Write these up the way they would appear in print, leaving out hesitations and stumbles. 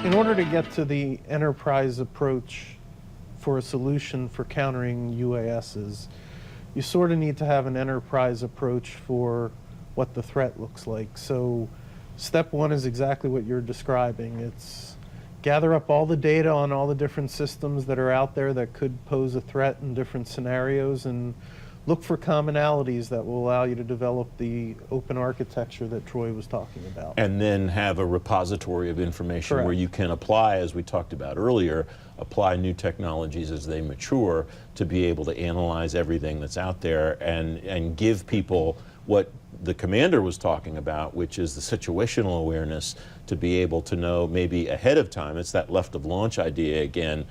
In order to get to the enterprise approach for a solution for countering UASs, you sort of need to have an enterprise approach for what the threat looks like. So step one is exactly what you're describing. It's gather up all the data on all the different systems that are out there that could pose a threat in different scenarios, and look for commonalities that will allow you to develop the open architecture that Troy was talking about. And then have a repository of information Correct. where you can apply, as we talked about earlier, apply new technologies as they mature to be able to analyze everything that's out there and give people what the commander was talking about, which is the situational awareness to be able to know maybe ahead of time. It's that left of launch idea again,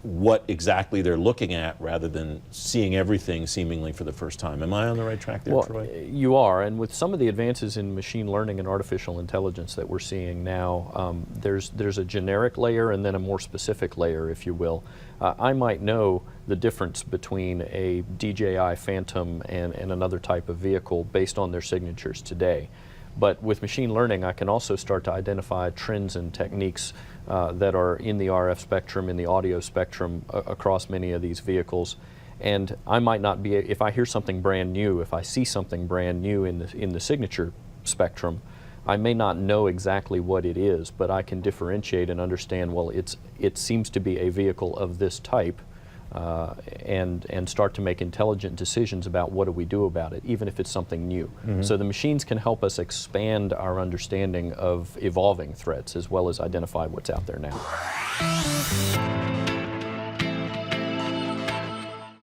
what exactly they're looking at rather than seeing everything seemingly for the first time. Am I on the right track there, Troy? You are, and with some of the advances in machine learning and artificial intelligence that we're seeing now, there's a generic layer and then a more specific layer, if you will. I might know the difference between a DJI Phantom and another type of vehicle based on their signatures today. But with machine learning, I can also start to identify trends and techniques that are in the RF spectrum, in the audio spectrum across many of these vehicles. And I might not be, if I hear something brand new, if I see something brand new in the signature spectrum, I may not know exactly what it is, but I can differentiate and understand, well, it seems to be a vehicle of this type, and start to make intelligent decisions about what do we do about it, even if it's something new. Mm-hmm. So the machines can help us expand our understanding of evolving threats as well as identify what's out there now.